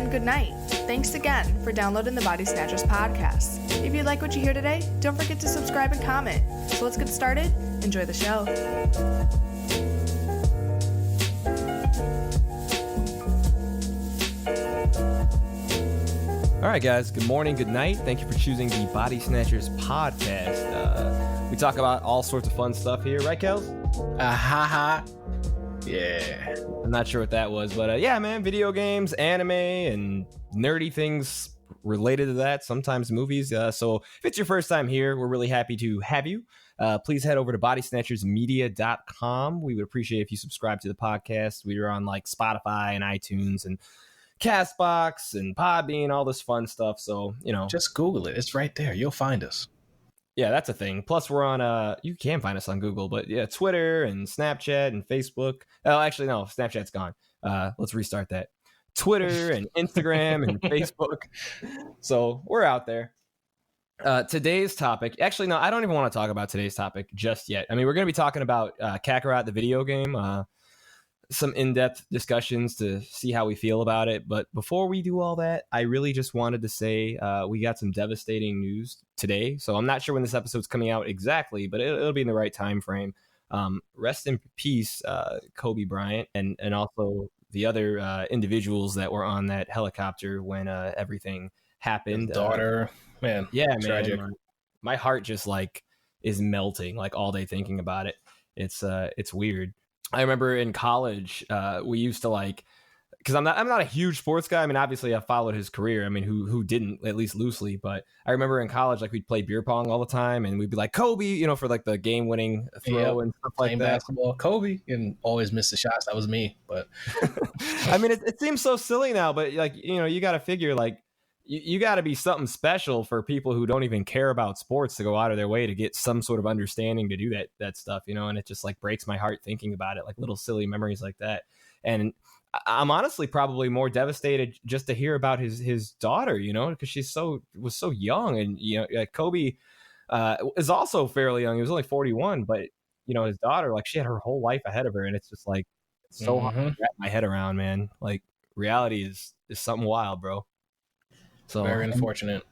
and good night. Thanks again for downloading the Body Snatchers podcast. If you like what you hear today, don't forget to subscribe and comment. So let's get started. Enjoy the show. All right, guys. Good morning, good night. Thank you for choosing the Body Snatchers podcast. We talk about all sorts of fun stuff here, right, Kels? Yeah. I'm not sure what that was, but yeah, man, video games, anime, and nerdy things related to that, sometimes movies. So if it's your first time here, we're really happy to have you. Please head over to bodysnatchersmedia.com. We would appreciate if you subscribe to the podcast. We are on like Spotify and iTunes and Castbox and Podbean, all this fun stuff. So, you know, just Google it. It's right there. You'll find us. Yeah, that's a thing. Plus, we're on, you can find us on Google, but yeah, Twitter and Snapchat and Facebook. Oh, actually, no, Snapchat's gone. Let's restart that. Twitter and Instagram and Facebook. So we're out there. Today's topic, actually, no, I don't even want to talk about today's topic just yet. I mean, we're going to be talking about Kakarot, the video game, some in-depth discussions to see how we feel about it. But before we do all that, I really just wanted to say we got some devastating news today. So I'm not sure when this episode's coming out exactly, but it'll be in the right time frame. Rest in peace, Kobe Bryant, and also the other individuals that were on that helicopter when everything happened. His daughter, man. Yeah, tragic. man. My heart just like is melting like all day thinking about it. It's weird. I remember in college, we used to like, because I'm not a huge sports guy. I mean, obviously I followed his career. I mean, who didn't, at least loosely, but I remember in college, like we'd play beer pong all the time and we'd be like Kobe, you know, for like the game winning throw and stuff like that. Basketball, Kobe, and always miss the shots. That was me, but I mean, it seems so silly now, but like, you know, you got to figure like, you got to be something special for people who don't even care about sports to go out of their way to get some sort of understanding to do that stuff, you know, and it just like breaks my heart thinking about it, like little silly memories like that. And I'm honestly probably more devastated just to hear about his daughter, you know, because she was so young. And, you know, like Kobe is also fairly young. He was only 41, but, you know, his daughter, like she had her whole life ahead of her. And it's just like, it's so hard to wrap my head around, man. Like reality is something wild, bro. So very unfortunate.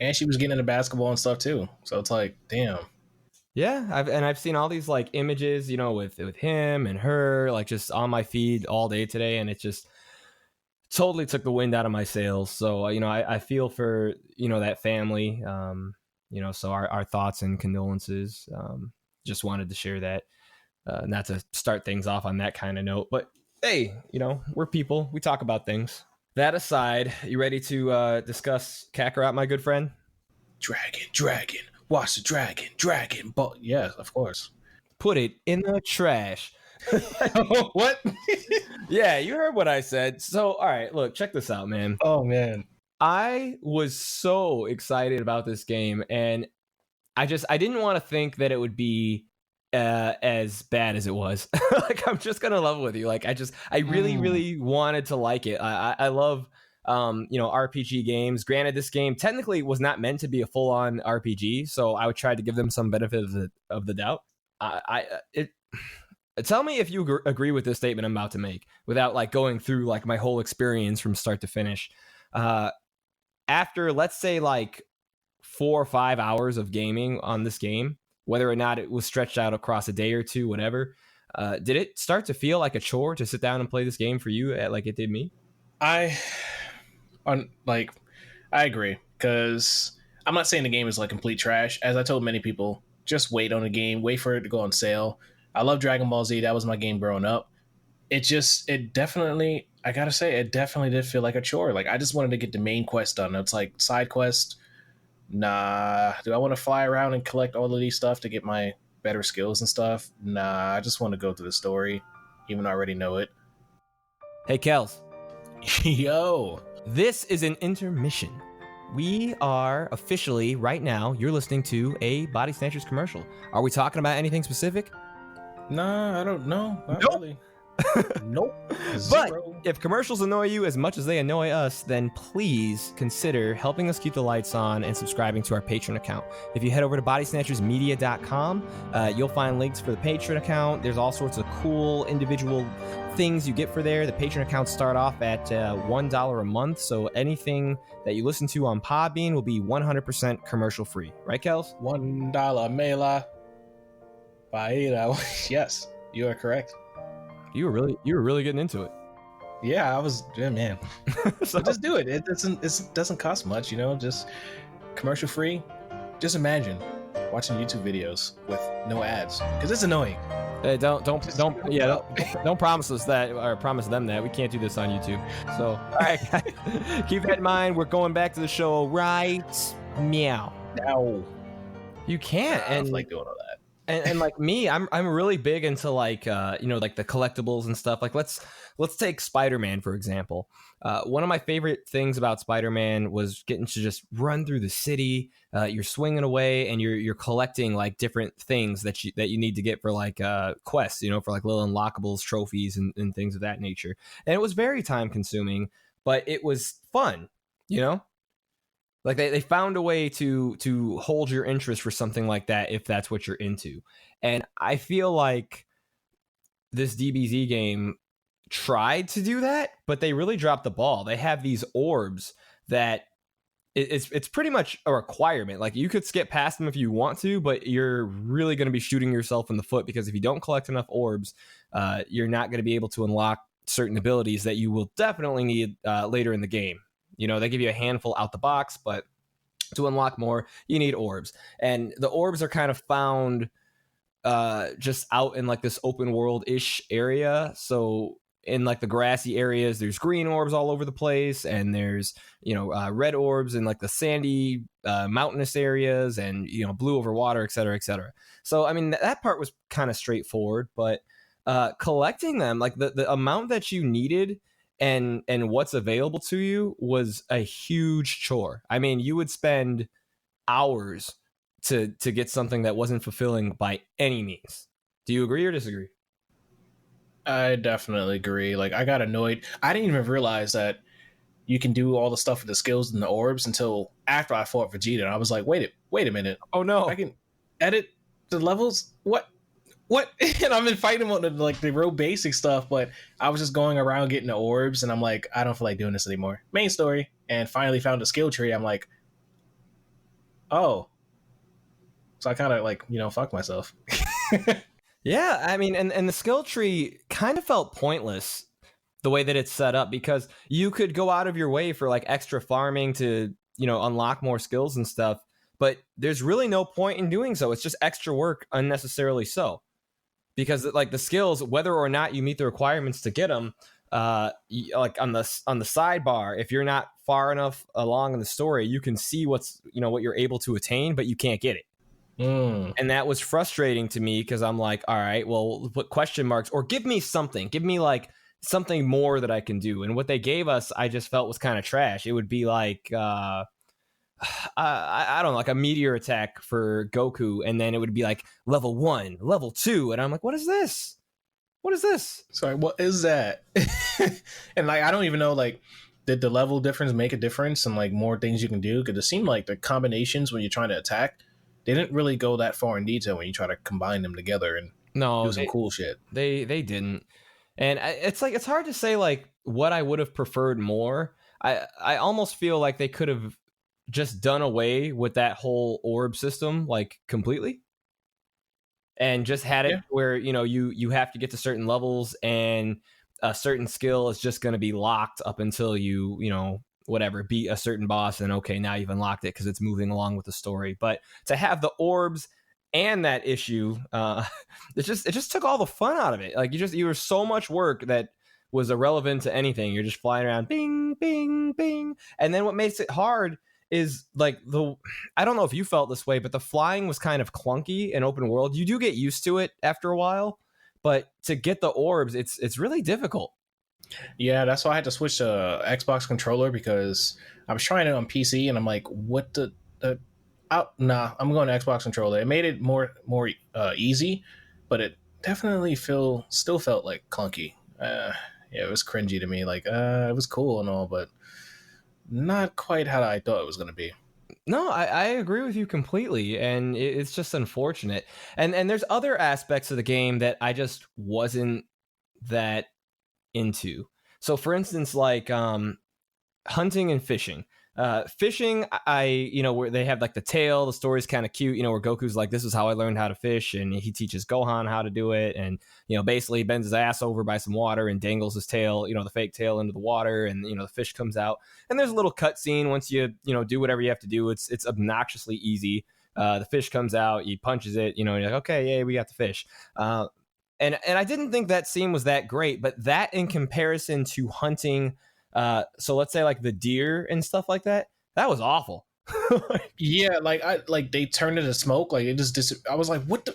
And she was getting into basketball and stuff too. So it's like, damn. Yeah, I've seen all these like images, you know, with him and her, like just on my feed all day today, and it just totally took the wind out of my sails. So you know, I feel for, you know, that family. You know, so our thoughts and condolences. Just wanted to share that, not to start things off on that kind of note, but hey, you know, we're people. We talk about things. That aside, you ready to discuss Kakarot, my good friend? Dragon. Watch the dragon. But yeah, of course. Put it in the trash. What? Yeah, you heard what I said. So, all right, look, check this out, man. Oh, man. I was so excited about this game, and I didn't want to think that it would be as bad as it was. Like, I'm just gonna level with you. Like, I really wanted to like it. I love you know, RPG games. Granted, this game technically was not meant to be a full-on RPG, so I would try to give them some benefit of the doubt. Tell me if you agree with this statement I'm about to make without like going through like my whole experience from start to finish. After, let's say, like 4 or 5 hours of gaming on this game, whether or not it was stretched out across a day or two, whatever, did it start to feel like a chore to sit down and play this game for you like it did me? I agree, because I'm not saying the game is like complete trash. As I told many people, just wait on the game, wait for it to go on sale. I love Dragon Ball Z. That was my game growing up. It definitely did feel like a chore. Like, I just wanted to get the main quest done. It's like side quest. Nah. Do I want to fly around and collect all of these stuff to get my better skills and stuff? Nah, I just want to go through the story, even though I already know it. Hey, Kels. Yo. This is an intermission. We are officially, right now, you're listening to a Body Snatchers commercial. Are we talking about anything specific? Nah, I don't know. Not Nope. really. Nope. But Zero. if commercials annoy you as much as they annoy us, then please consider helping us keep the lights on and subscribing to our Patreon account. If you head over to bodysnatchersmedia.com, you'll find links for the Patreon account. There's all sorts of cool individual things you get for there. The Patreon accounts start off at $1 a month, so anything that you listen to on Podbean will be 100% commercial free. Right, Kels? $1 Mela. Paella. Yes, you are correct. You were really getting into it. Yeah, I was. Yeah, man. So, But just do it. It doesn't cost much, just commercial free. Just imagine watching YouTube videos with no ads, because it's annoying. hey, don't promise us that or promise them that we can't do this on YouTube. So, all right, guys, keep that in mind. We're going back to the show right meow. Now, You can't, I and don't like doing all that. and like me, I'm really big into like like the collectibles and stuff. Like let's take Spider-Man for example. One of my favorite things about Spider-Man was getting to just run through the city. You're swinging away and you're collecting like different things that you need to get for like quests, for like little unlockables, trophies, and things of that nature. And it was very time consuming, but it was fun, Like they found a way to hold your interest for something like that if that's what you're into. And I feel like this DBZ game tried to do that, but they really dropped the ball. They have these orbs that it's pretty much a requirement. Like you could skip past them if you want to, but you're really going to be shooting yourself in the foot because if you don't collect enough orbs, you're not going to be able to unlock certain abilities that you will definitely need later in the game. They give you a handful out the box, but to unlock more, you need orbs. And the orbs are kind of found just out in like this open world-ish area. So in like the grassy areas, there's green orbs all over the place. And there's, red orbs in like the sandy mountainous areas and, blue over water, et cetera, et cetera. So, I mean, that part was kind of straightforward, but collecting them, like the amount that you needed and what's available to you was a huge chore. I mean, you would spend hours to get something that wasn't fulfilling by any means. Do you agree or disagree? I definitely agree. Like I got annoyed. I didn't even realize that you can do all the stuff with the skills and the orbs until after I fought Vegeta. And I was like, wait a minute. Oh no. I can edit the levels? What? And I've been fighting on the real basic stuff, but I was just going around getting the orbs, and I'm like, I don't feel like doing this anymore. Main story, and finally found a skill tree. I'm like, oh, so I kind of fuck myself. Yeah, I mean, and the skill tree kind of felt pointless the way that it's set up because you could go out of your way for like extra farming to unlock more skills and stuff, but there's really no point in doing so. It's just extra work unnecessarily so. Because like the skills, whether or not you meet the requirements to get them, like on the sidebar, if you're not far enough along in the story, you can see what you're able to attain, but you can't get it. And that was frustrating to me because I'm like, all right, well, put question marks or give me like something more that I can do. And what they gave us, I just felt was kind of trash. It would be like I don't know, like a meteor attack for Goku, and then it would be like level 1, level 2, and I'm like, what is this? Sorry, what is that? And like, I don't even know, like, did the level difference make a difference and like more things you can do? Because it seemed like the combinations when you're trying to attack, they didn't really go that far in detail when you try to combine them together and do some cool shit. They didn't, and it's like it's hard to say like what I would have preferred more. I almost feel like they could have just done away with that whole orb system like completely and just had it where you have to get to certain levels and a certain skill is just going to be locked up until you whatever beat a certain boss and okay, now you've unlocked it because it's moving along with the story. But to have the orbs and that issue, it just took all the fun out of it. Like you were so much work that was irrelevant to anything. You're just flying around bing bing bing, and then what makes it hard is like I don't know if you felt this way, but the flying was kind of clunky in open world. You do get used to it after a while, but to get the orbs, it's really difficult. Yeah, that's why I had to switch to Xbox controller because I was trying it on PC and I'm like, what nah, I'm going to Xbox controller. It made it more easy, but it definitely still felt like clunky. Yeah, it was cringy to me. Like, it was cool and all, but not quite how I thought it was going to be. No, I agree with you completely, and it's just unfortunate. And there's other aspects of the game that I just wasn't that into. So, for instance, like hunting and fishing. Fishing, where they have like the tail, the story's kind of cute, where Goku's like, this is how I learned how to fish, and he teaches Gohan how to do it, and basically bends his ass over by some water and dangles his tail, the fake tail into the water, and the fish comes out, and there's a little cut scene once you do whatever you have to do. It's obnoxiously easy. The fish comes out, he punches it, you're like, okay, yeah, we got the fish. And I didn't think that scene was that great, but that in comparison to hunting. So let's say like the deer and stuff like that was awful. Yeah, like they turned into smoke. Like it just I was like, what?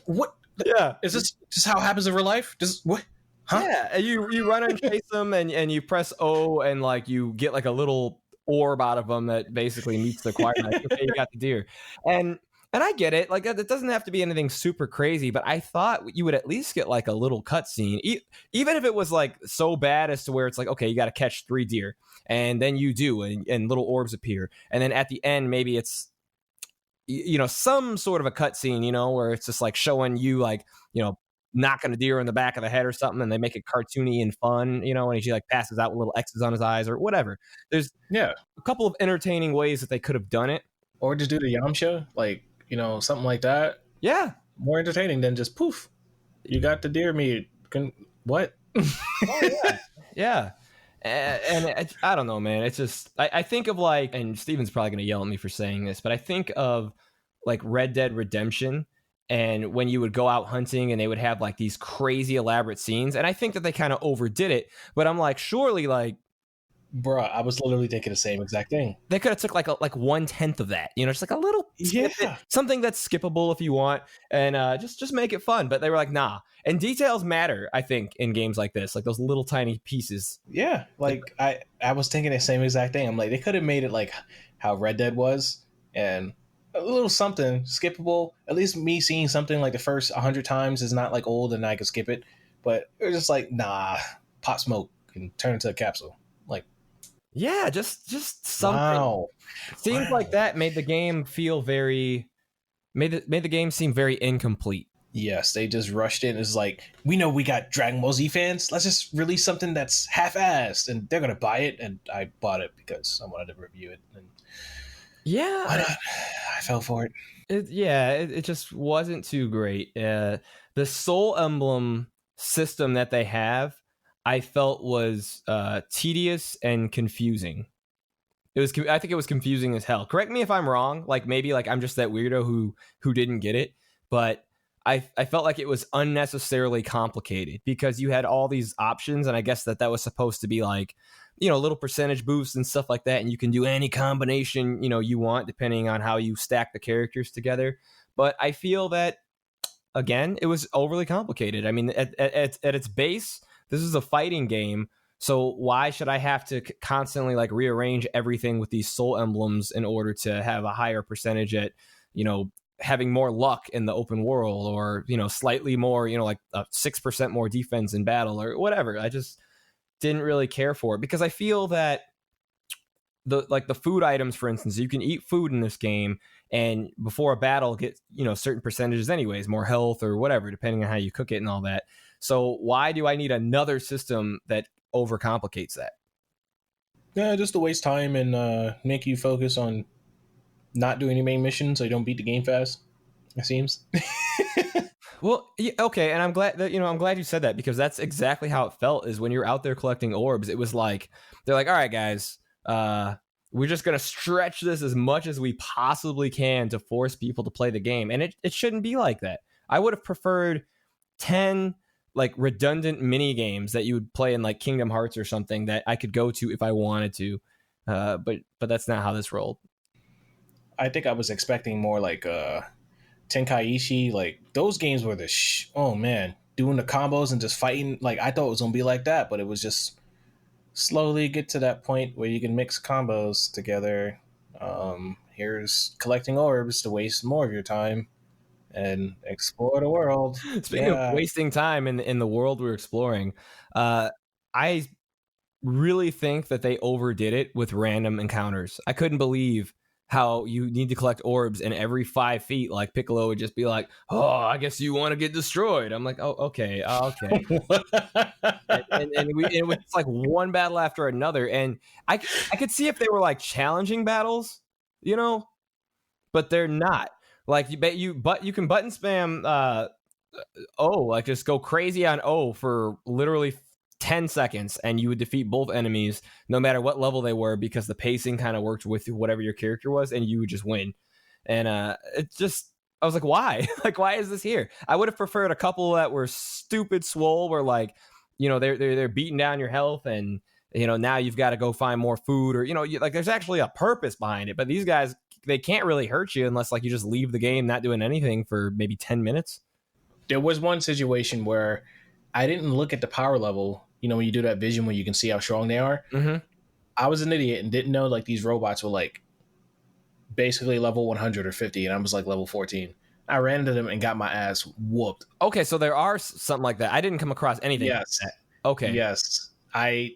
Yeah, is this just how it happens in real life? Just what? Huh? Yeah, and you run and chase them, and you press O, and like you get like a little orb out of them that basically meets the requirement. Okay, you got the deer, and I get it. Like it doesn't have to be anything super crazy, but I thought you would at least get like a little cutscene, even if it was like so bad as to where it's like, okay, you got to catch 3 deer, and then you do, and little orbs appear, and then at the end maybe it's some sort of a cutscene, where it's just like showing you like knocking a deer in the back of the head or something, and they make it cartoony and fun, and he like passes out with little X's on his eyes or whatever. There's a couple of entertaining ways that they could have done it, or just do the Yamcha, like something like that. Yeah, more entertaining than just poof, you got the deer meat. What? Oh, yeah. And I don't know, man. It's just I think of like, and Steven's probably gonna yell at me for saying this, but I think of like Red Dead Redemption, and when you would go out hunting and they would have like these crazy elaborate scenes, and I think that they kind of overdid it, but I'm like, surely, like, bruh, I was literally thinking the same exact thing. They could have took like 1/10 of that, just like a little snippet, something that's skippable if you want, and just make it fun. But they were like, nah. And details matter, I think, in games like this, like those little tiny pieces. Yeah, like I was thinking the same exact thing. I'm like, they could have made it like how Red Dead was, and a little something skippable. At least me seeing something like the first 100 times is not like old and I could skip it. But it was just like, nah, pop smoke and turn into a capsule. Like, yeah, just something. Wow. Scenes like that made the game feel made the game seem very incomplete. Yes, they just rushed in. It's like, we know we got Dragon Ball Z fans. Let's just release something that's half-assed, and they're gonna buy it. And I bought it because I wanted to review it. And yeah, why not? I fell for it. It just wasn't too great. The Soul Emblem system that they have, I felt was tedious and confusing. I think it was confusing as hell. Correct me if I'm wrong. Like maybe like I'm just that weirdo who didn't get it, but I felt like it was unnecessarily complicated because you had all these options, and I guess that was supposed to be like, little percentage boosts and stuff like that, and you can do any combination you want depending on how you stack the characters together. But I feel that again, it was overly complicated. I mean, at its base, this is a fighting game. So why should I have to constantly like rearrange everything with these soul emblems in order to have a higher percentage at, having more luck in the open world, or, slightly more, like 6% more defense in battle or whatever. I just didn't really care for it because I feel that the food items, for instance, you can eat food in this game and before a battle get, certain percentages anyways, more health or whatever, depending on how you cook it and all that. So why do I need another system that overcomplicates that? Yeah, just to waste time and make you focus on not doing any main missions so you don't beat the game fast, it seems. Well, yeah, okay, and I'm glad that I'm glad you said that, because that's exactly how it felt. Is when you're out there collecting orbs, it was like they're like, all right, guys, we're just gonna stretch this as much as we possibly can to force people to play the game, and it shouldn't be like that. I would have preferred 10 like redundant mini games that you would play in like Kingdom Hearts or something that I could go to if I wanted to, but that's not how this rolled. I think I was expecting more like Tenkaichi, like those games were oh man, doing the combos and just fighting. Like I thought it was gonna be like that, but it was just slowly get to that point where you can mix combos together. Here's collecting orbs to waste more of your time and explore the world. Speaking of wasting time in the world we're exploring, I really think that they overdid it with random encounters. I couldn't believe how you need to collect orbs, and every 5 feet, like Piccolo would just be like, "Oh, I guess you want to get destroyed." I'm like, "Oh, okay, okay." And it was just like one battle after another, and I could see if they were like challenging battles, you know, but they're not. Like you can button spam like just go crazy on O for literally 10 seconds, and you would defeat both enemies no matter what level they were, because the pacing kind of worked with whatever your character was, and you would just win. And it just, I was like, why? Like, why is this here? I would have preferred a couple that were stupid swole, where like, you know, they're beating down your health, and you know, now you've got to go find more food, or you know, like there's actually a purpose behind it. But these guys, they can't really hurt you unless like you just leave the game not doing anything for maybe 10 minutes. There was one situation where I didn't look at the power level. You know, when you do that vision where you can see how strong they are. Mm-hmm. I was an idiot and didn't know like these robots were like basically level 100 or 50, and I was like level 14. I ran into them and got my ass whooped. Okay, so there are something like that. I didn't come across anything Yes. like that. Okay. Yes. I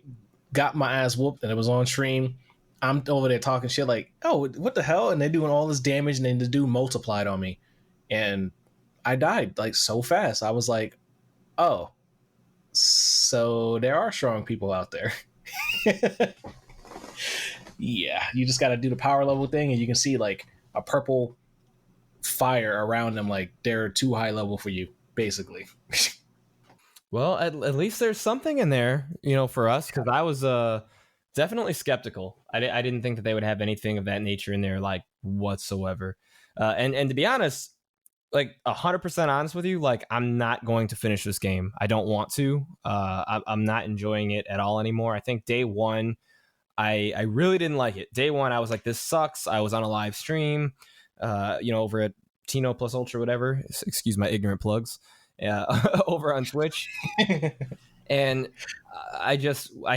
got my ass whooped, and it was on stream. I'm over there talking shit like, oh, what the hell? And they're doing all this damage, and then the dude multiplied on me. And I died like so fast. I was like, oh, so there are strong people out there. Yeah, you just got to do the power level thing, and you can see like a purple fire around them, like they're too high level for you, basically. Well, at least there's something in there, you know, for us, because I was definitely skeptical. I didn't think that they would have anything of that nature in there, like whatsoever. And to be honest, like 100% honest with you, like I'm not going to finish this game. I don't want to. I'm not enjoying it at all anymore. I think day one, I really didn't like it. Day one, I was like, this sucks. I was on a live stream, you know, over at Tino Plus Ultra, whatever. Excuse my ignorant plugs. Over on Twitch. And I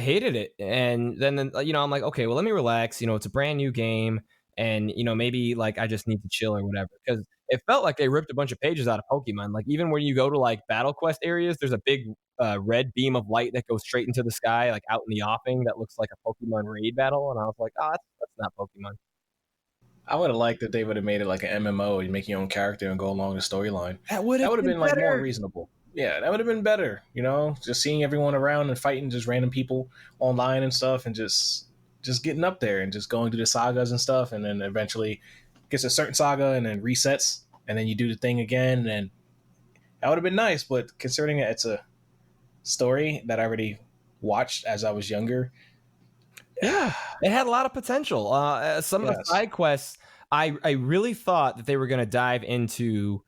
hated it. And then, you know, I'm like, okay, well, let me relax. You know, it's a brand new game. And, you know, maybe like I just need to chill or whatever. Because it felt like they ripped a bunch of pages out of Pokemon. Like even when you go to like Battle Quest areas, there's a big red beam of light that goes straight into the sky, like out in the offing, that looks like a Pokemon raid battle. And I was like, oh, that's not Pokemon. I would have liked that they would have made it like an MMO. You make your own character and go along the storyline. That would have been like more reasonable. Yeah, that would have been better. You know, just seeing everyone around and fighting just random people online and stuff, and just getting up there and just going through the sagas and stuff, and then eventually gets a certain saga and then resets, and then you do the thing again, and that would have been nice. But considering it's a story that I already watched as I was younger, yeah, it had a lot of potential. Some of the side quests, I really thought that they were going to dive into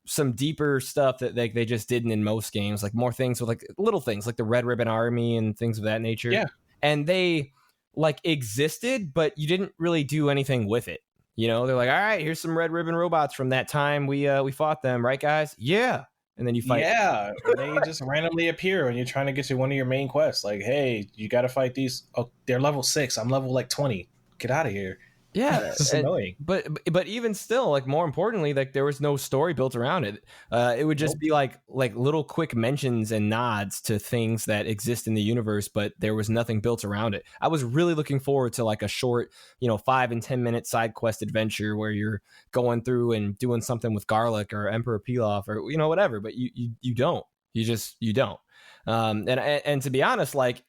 some deeper stuff that they just didn't in most games, like more things with like little things like the Red Ribbon Army and things of that nature. Yeah, and they like existed, but you didn't really do anything with it. You know, they're like, all right, here's some Red Ribbon robots from that time we fought them, right, guys? Yeah. And then you fight. Yeah, they just randomly appear when you're trying to get to one of your main quests. Like, hey, you got to fight these. Oh, they're level 6. I'm level like 20. Get out of here. Yeah, it's annoying. But even still, like more importantly, like there was no story built around it. It would just be like little quick mentions and nods to things that exist in the universe, but there was nothing built around it. I was really looking forward to like a short, 5 and 10 minute side quest adventure where you're going through and doing something with Garlic or Emperor Pilaf or whatever. But you don't. You don't. And to be honest, like,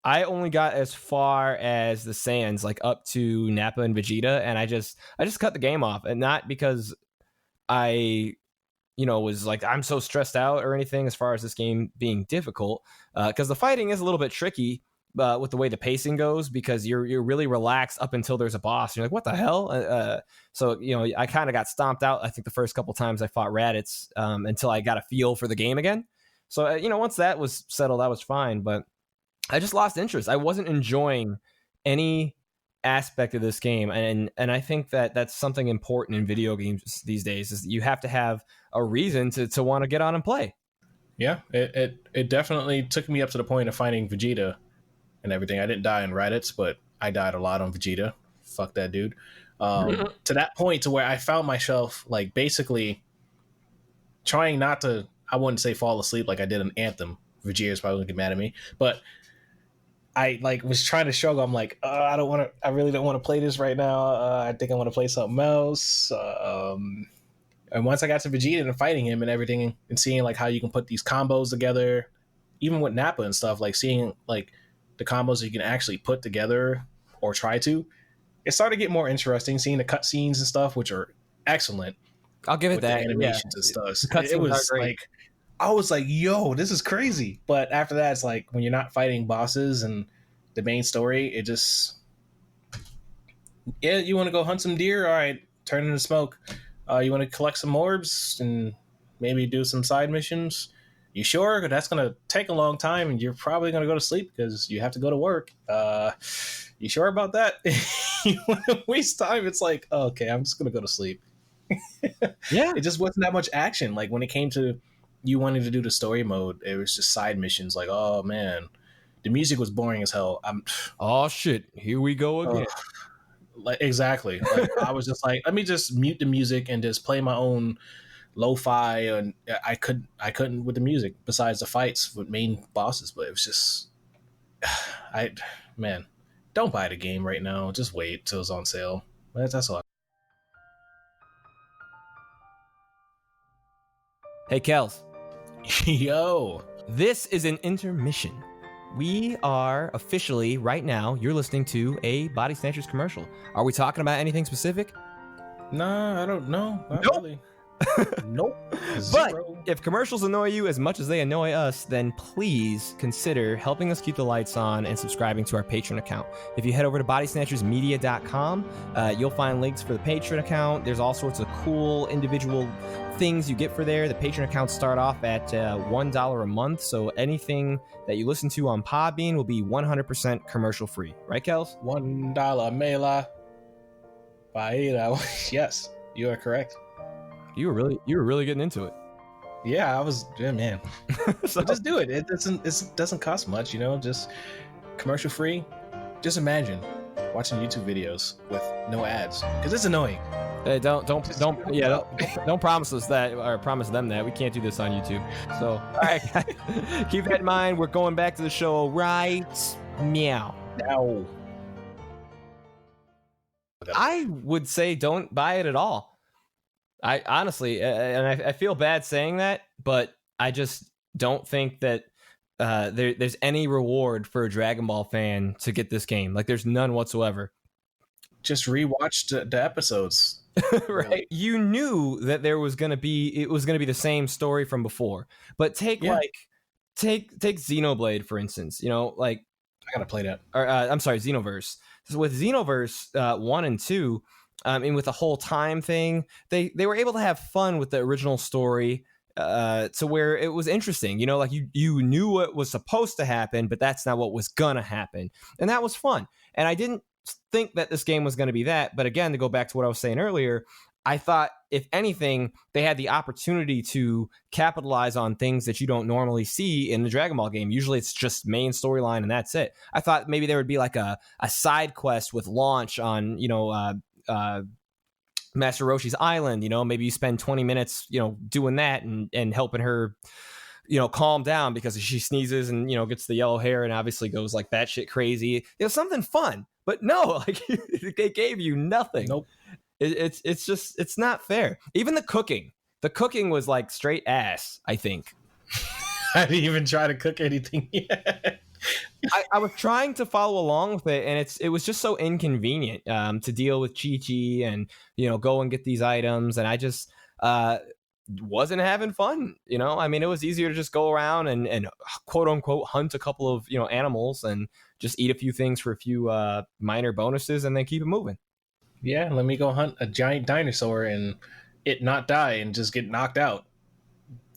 I only got as far as the Saiyans, like up to Nappa and Vegeta, and I just cut the game off, and not because I, was like I'm so stressed out or anything as far as this game being difficult, because the fighting is a little bit tricky with the way the pacing goes, because you're really relaxed up until there's a boss. You're like, what the hell? So I kind of got stomped out. I think the first couple times I fought Raditz until I got a feel for the game again. So once that was settled, I was fine, but I just lost interest. I wasn't enjoying any aspect of this game. And I think that that's something important in video games these days, is that you have to have a reason to want to get on and play. Yeah, it definitely took me up to the point of finding Vegeta and everything. I didn't die in Raditz, but I died a lot on Vegeta. Fuck that dude. To that point to where I found myself like basically trying not to, I wouldn't say fall asleep like I did in Anthem, Vegeta's probably gonna get mad at me, but I like was trying to struggle. I'm like, I don't want to. I really don't want to play this right now. I think I want to play something else. And once I got to Vegeta and fighting him and everything, and seeing like how you can put these combos together, even with Nappa and stuff, like seeing like the combos you can actually put together or try to, it started to get more interesting. Seeing the cutscenes and stuff, which are excellent. I'll give it with that. the animations and stuff. The It was like, I was like, yo, this is crazy. But after that, it's like when you're not fighting bosses and the main story, it just, yeah, you want to go hunt some deer? All right, turn into smoke. You want to collect some orbs and maybe do some side missions? You sure? That's going to take a long time and you're probably going to go to sleep because you have to go to work. You sure about that? You want to waste time? It's like, oh, okay, I'm just going to go to sleep. Yeah. It just wasn't that much action. Like when it came to you wanting to do the story mode, it was just side missions. Like, oh man, the music was boring as hell. Oh shit, here we go again. Like exactly. Like, I was just like, let me just mute the music and just play my own lo-fi. And I couldn't with the music. Besides the fights with main bosses, but it was just, man, don't buy the game right now. Just wait till it's on sale. That's all. Hey, Kels. Yo, This is an intermission. We are officially, right now, you're listening to a Body Snatchers commercial. Are we talking about anything specific? nah, I don't know. Not Nope. really. Nope. But Zero. if commercials annoy you as much as they annoy us, then please consider helping us keep the lights on and subscribing to our Patreon account. If you head over to bodysnatchersmedia.com, you'll find links for the Patreon account. There's all sorts of cool individual things you get for there. The Patreon accounts start off at $1 a month, so anything that you listen to on Podbean will be 100% commercial free. Right, Kels? $1 Mela. Paella. Yes, you are correct. You were really getting into it. Yeah, I was. Yeah, man. So, But just do it. It doesn't cost much, just commercial free. Just imagine watching YouTube videos with no ads because it's annoying. don't promise us that or promise them that we can't do this on YouTube. So, all right, guys, keep that in mind. We're going back to the show right meow. Now, I would say don't buy it at all. I honestly, and I feel bad saying that, but I just don't think that there's any reward for a Dragon Ball fan to get this game. Like, there's none whatsoever. just rewatch the episodes. Right? You knew that it was gonna be the same story from before. But take Xenoblade for instance. I gotta play that. Or I'm sorry, Xenoverse. So with Xenoverse 1 and 2. And with the whole time thing, they were able to have fun with the original story to where it was interesting. Like you knew what was supposed to happen, but that's not what was gonna happen, and that was fun. And I didn't think that this game was going to be that. But again, to go back to what I was saying earlier, I thought if anything, they had the opportunity to capitalize on things that you don't normally see in the Dragon Ball game. Usually it's just main storyline and that's it. I thought maybe there would be like a side quest with Launch on, Master Roshi's island. Maybe you spend 20 minutes, doing that and helping her, calm down because she sneezes and, gets the yellow hair and obviously goes like batshit crazy. Something fun. But no, like they gave you nothing. Nope. It's just, it's not fair. Even the cooking was like straight ass, I think. I didn't even try to cook anything yet. I was trying to follow along with it, and it was just so inconvenient to deal with Chi-Chi and, go and get these items. And I just wasn't having fun. I mean, it was easier to just go around and quote unquote hunt a couple of, animals and just eat a few things for a few minor bonuses and then keep it moving. Yeah, let me go hunt a giant dinosaur and it not die and just get knocked out.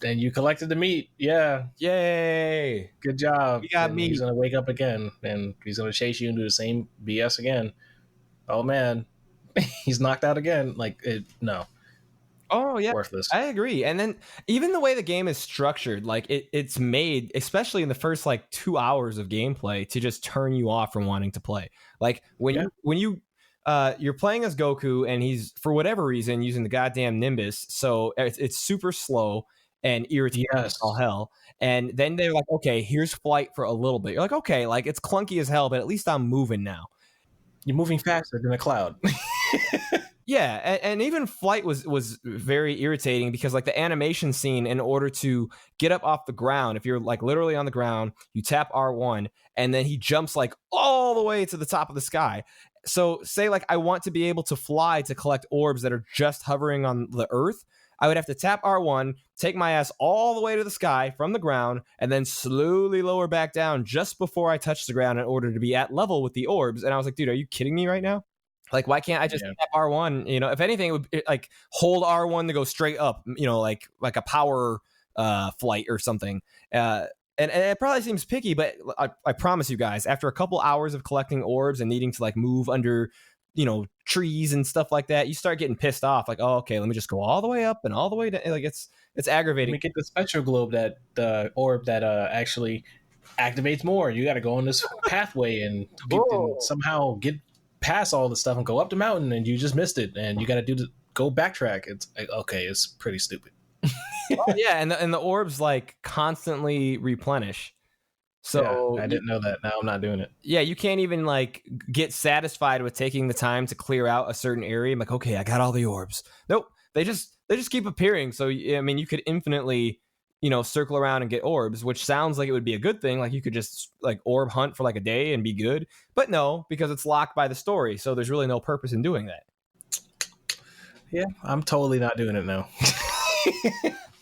And you collected the meat. Yeah. Yay. Good job. You got meat. He's going to wake up again and he's going to chase you and do the same BS again. Oh, man. He's knocked out again. No. Oh, yeah. Worthless. I agree. And then even the way the game is structured, like it's made, especially in the first 2 hours of gameplay, to just turn you off from wanting to play. Like when you're playing as Goku and he's, for whatever reason, using the goddamn Nimbus. So it's super slow. and irritating as all hell. And then they're like, okay, here's flight for a little bit. You're like, okay, like it's clunky as hell, but at least I'm moving now. You're moving faster than a cloud. Yeah, and even flight was very irritating because like the animation scene, in order to get up off the ground, if you're like literally on the ground, you tap R1 and then he jumps like all the way to the top of the sky. So say like I want to be able to fly to collect orbs that are just hovering on the earth, I would have to tap R1, take my ass all the way to the sky from the ground, and then slowly lower back down just before I touch the ground in order to be at level with the orbs. And I was like, dude, are you kidding me right now? Like, why can't I just tap R1? You know, if anything, it would like hold R1 to go straight up, you know, like a power flight or something. And it probably seems picky, but I promise you guys, after a couple hours of collecting orbs and needing to like move under, you know, trees and stuff like that, you start getting pissed off. Like, oh, okay, let me just go all the way up and all the way down. Like, it's aggravating. Let me get the spectral globe, that the orb that actually activates more. You got to go on this pathway and somehow get past all the stuff and go up the mountain, and you just missed it, and you got to go backtrack. It's like, okay, it's pretty stupid. Oh, yeah, and the orbs like constantly replenish. So yeah, I didn't know that. Now I'm not doing it. Yeah, you can't even like get satisfied with taking the time to clear out a certain area. I'm like, okay, I got all the orbs. Nope, they just keep appearing. So I mean, you could infinitely, you know, circle around and get orbs, which sounds like it would be a good thing. Like you could just like orb hunt for like a day and be good. But no, because it's locked by the story. So there's really no purpose in doing that. Yeah, I'm totally not doing it now.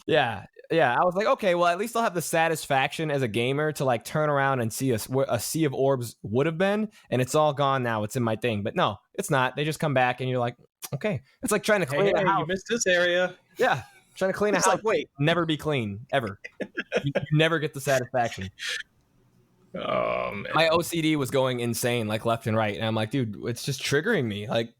Yeah. I was like, okay, well, at least I'll have the satisfaction as a gamer to like turn around and see a sea of orbs would have been. And it's all gone now. It's in my thing. But no, it's not. They just come back and you're like, okay. It's like trying to clean a house. You missed this area. Yeah. Trying to clean a house. Like, wait, never be clean ever. you never get the satisfaction. Oh, man. My OCD was going insane, like left and right, and I'm like, dude, it's just triggering me. Like,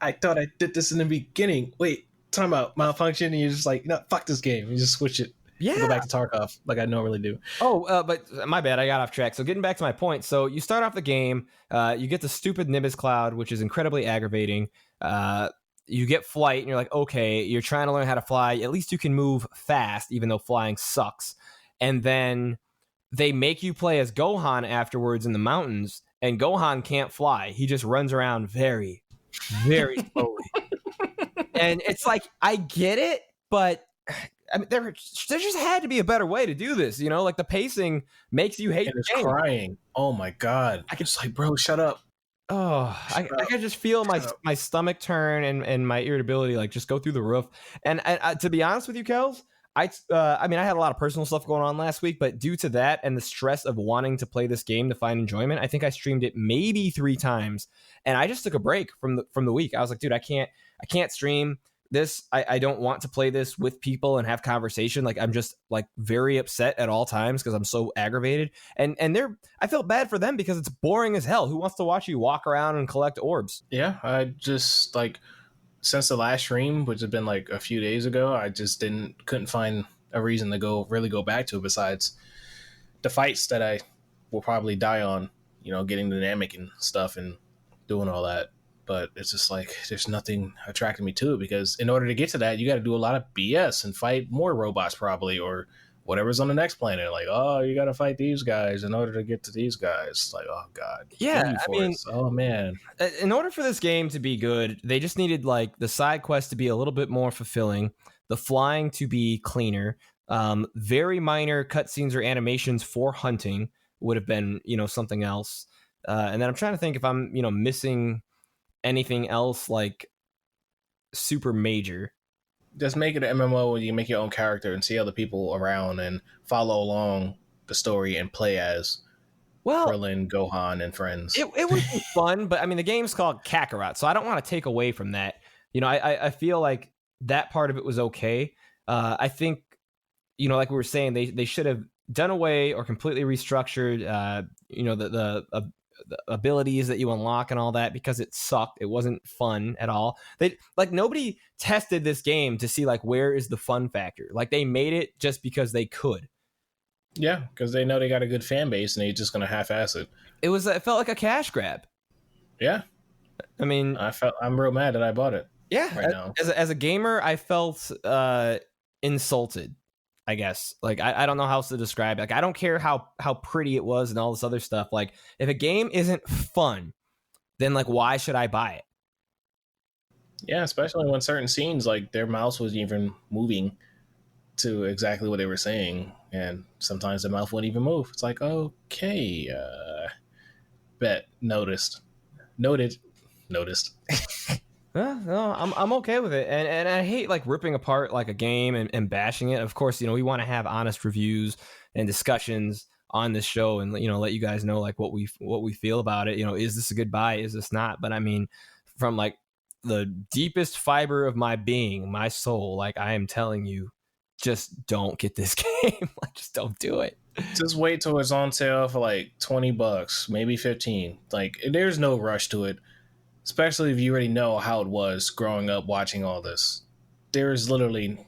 I thought I did this in the beginning. Wait, time out, malfunction, and you're just like, no, fuck this game. You just switch it. Yeah. Go back to Tarkov like I normally do. Oh, but my bad, I got off track. So getting back to my point, so you start off the game, you get the stupid Nimbus cloud, which is incredibly aggravating. You get flight and you're like, okay, you're trying to learn how to fly. At least you can move fast, even though flying sucks. And then they make you play as Gohan afterwards in the mountains, and Gohan can't fly. He just runs around very, very slowly. And it's like, I get it, but I mean, there just had to be a better way to do this. You know, like the pacing makes you hate the game. Crying. Oh my God. I just like, bro, shut up. Oh, I could just feel my stomach turn and my irritability like just go through the roof. And to be honest with you, Kels, I mean, I had a lot of personal stuff going on last week, but due to that and the stress of wanting to play this game to find enjoyment, I think I streamed it maybe 3 times, and I just took a break from the week. I was like, dude, I can't stream this. I don't want to play this with people and have conversation. Like I'm just like very upset at all times because I'm so aggravated. And I felt bad for them because it's boring as hell. Who wants to watch you walk around and collect orbs? Yeah, I just like since the last stream, which had been like a few days ago, I just couldn't find a reason to really go back to it besides the fights that I will probably die on, you know, getting dynamic and stuff and doing all that. But it's just like there's nothing attracting me to it because in order to get to that, you got to do a lot of BS and fight more robots probably or whatever's on the next planet. Like, oh, you got to fight these guys in order to get to these guys. Like, oh God. Yeah, I mean, oh man. In order for this game to be good, they just needed like the side quest to be a little bit more fulfilling, the flying to be cleaner, very minor cutscenes or animations for hunting would have been, you know, something else. And then I'm trying to think if I'm, you know, missing anything else like super major. Just make it an MMO where you make your own character and see other people around and follow along the story and play as Krillin, Gohan, and friends. It would be fun, but I mean the game's called Kakarot, so I don't want to take away from that. You know, I feel like that part of it was okay. I think, you know, like we were saying, they should have done away or completely restructured you know, the abilities that you unlock and all that because it sucked. It wasn't fun at all. They like nobody tested this game to see like where is the fun factor. Like they made it just because they could. Yeah, because they know they got a good fan base and they're just gonna half-ass it. It felt like a cash grab. Yeah, I mean, I'm real mad that I bought it. Yeah, right now as a gamer, I felt insulted, I guess. Like, I don't know how else to describe it. Like, I don't care how pretty it was and all this other stuff. Like, if a game isn't fun, then like, why should I buy it? Yeah, especially when certain scenes, like their mouse was even moving to exactly what they were saying, and sometimes the mouth wouldn't even move. It's like, okay, bet noticed. No, I'm okay with it, and I hate like ripping apart like a game and bashing it. Of course, we want to have honest reviews and discussions on this show, and let you guys know like what we feel about it. Is this a good buy? Is this not? But I mean, from like the deepest fiber of my being, my soul, like I am telling you, just don't get this game. Like, just don't do it. Just wait till it's on sale for like $20, maybe 15. Like, there's no rush to it, especially if you already know how it was growing up watching all this. There's literally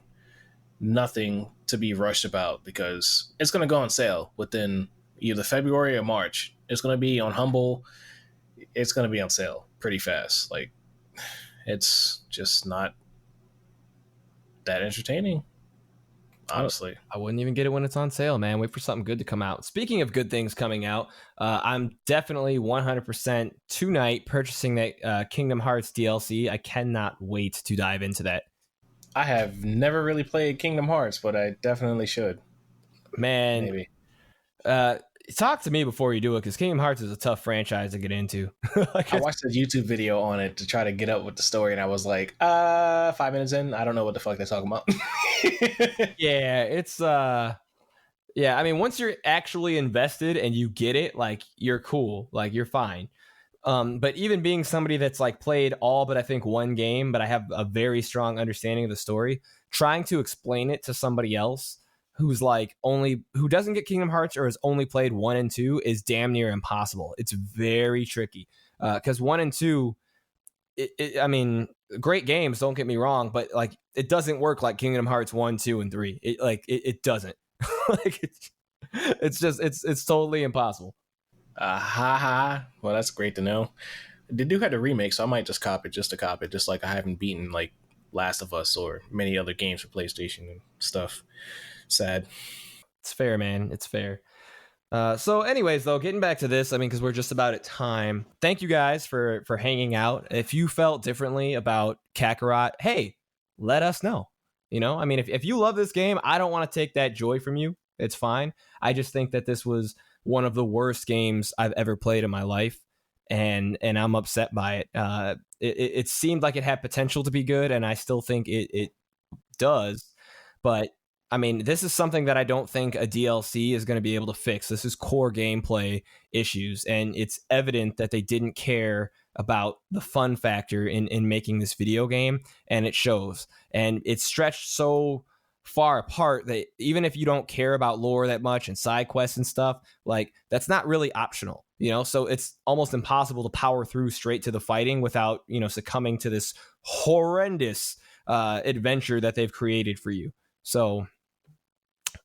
nothing to be rushed about because it's going to go on sale within either February or March. It's going to be on Humble. It's going to be on sale pretty fast. Like, it's just not that entertaining, honestly. I wouldn't even get it when it's on sale, man. Wait for something good to come out. Speaking of good things coming out, I'm definitely 100% tonight purchasing that Kingdom Hearts DLC. I cannot wait to dive into that. I have never really played Kingdom Hearts, but I definitely should. Man, Maybe. Talk to me before you do it, because Kingdom Hearts is a tough franchise to get into. I watched a YouTube video on it to try to get up with the story, and I was like, 5 minutes in, I don't know what the fuck they're talking about. Yeah, it's I mean, once you're actually invested and you get it, like, you're cool, like, you're fine. But even being somebody that's like played all but I think one game, but I have a very strong understanding of the story, trying to explain it to somebody else who doesn't get Kingdom Hearts or has only played 1 and 2 is damn near impossible. It's very tricky because 1 and 2, I mean, great games, don't get me wrong, but like it doesn't work like Kingdom Hearts 1, 2, and 3. It doesn't. Like it's totally impossible. Well, that's great to know. They do have the remake, so I might just cop it just to cop it, just like I haven't beaten like Last of Us or many other games for PlayStation and stuff. Sad. It's fair, man. It's fair. So anyways, though, getting back to this, I mean, because we're just about at time. Thank you guys for hanging out. If you felt differently about Kakarot, hey, let us know. I mean, if you love this game, I don't want to take that joy from you. It's fine. I just think that this was one of the worst games I've ever played in my life, and I'm upset by it. It seemed like it had potential to be good, and I still think it does. But I mean, this is something that I don't think a DLC is going to be able to fix. This is core gameplay issues, and it's evident that they didn't care about the fun factor in making this video game, and it shows. And it's stretched so far apart that even if you don't care about lore that much and side quests and stuff, like, that's not really optional, so it's almost impossible to power through straight to the fighting without succumbing to this horrendous adventure that they've created for you. So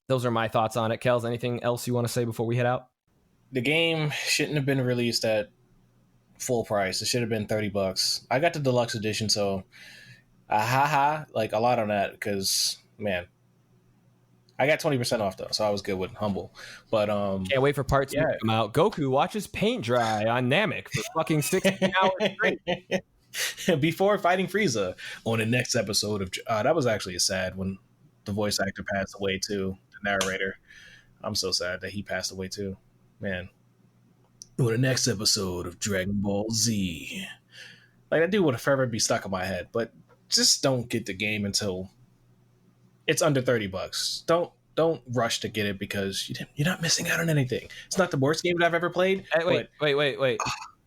those are my thoughts on it. Kels, anything else you want to say before we head out? The game shouldn't have been released at full price. It should have been $30. I got the deluxe edition, so like a lot on that, because man, I got 20% off though, so I was good with Humble. But can't wait for part 2 to come out. Goku watches paint dry on Namek for fucking 16 hours straight before fighting Frieza on the next episode of that was actually sad when the voice actor passed away too, the narrator. I'm so sad that he passed away too, man. On the next episode of Dragon Ball Z, like, that dude would forever be stuck in my head. But just don't get the game until it's under $30. Don't rush to get it, because you're not missing out on anything. It's not the worst game that I've ever played. Wait.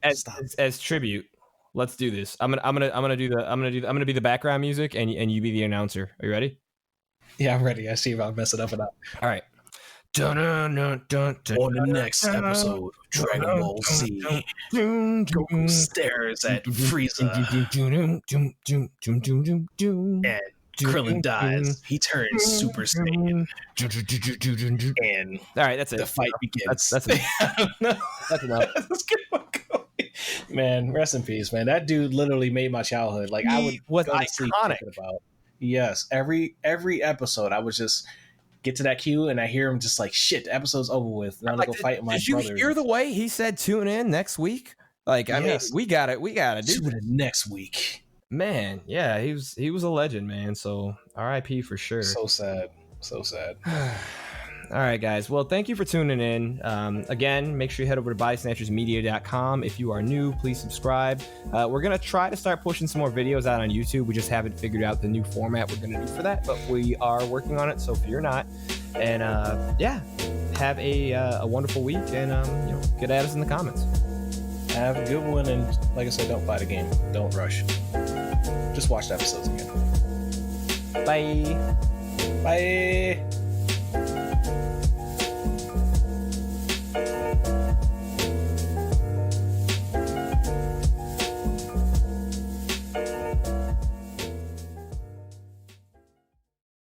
As tribute, let's do this. I'm gonna be the background music, and you be the announcer. Are you ready? Yeah, I'm ready. I see if I'll mess it up or not. All right. On the next episode of Dragon Ball Z, Goku stares at Frieza, and Krillin dies. He turns Super Saiyan, and all right, that's it. The fight begins. That's enough. I don't know. That's enough. Let's get on going. Man, rest in peace, man. That dude literally made my childhood. Like, I would was go to sleep iconic. thinking about. Yes, every episode, I would just get to that queue and I hear him just like, shit, the episode's over with. Now I'm gonna go fight my Did you brothers. hear the way he said tune in next week? Like, I mean, Yes. we got it. We got to do Tune in next week. Man, yeah, he was a legend, man. So R.I.P. for sure. So sad. So sad. All right, guys. Well, thank you for tuning in. Again, make sure you head over to bodysnatchersmedia.com. If you are new, please subscribe. We're going to try to start pushing some more videos out on YouTube. We just haven't figured out the new format we're going to do for that, but we are working on it. So if you're not, and yeah, have a wonderful week, and you know, get at us in the comments. Have a good one, and like I said, don't buy the game. Don't rush. Just watch the episodes again. Bye. Bye.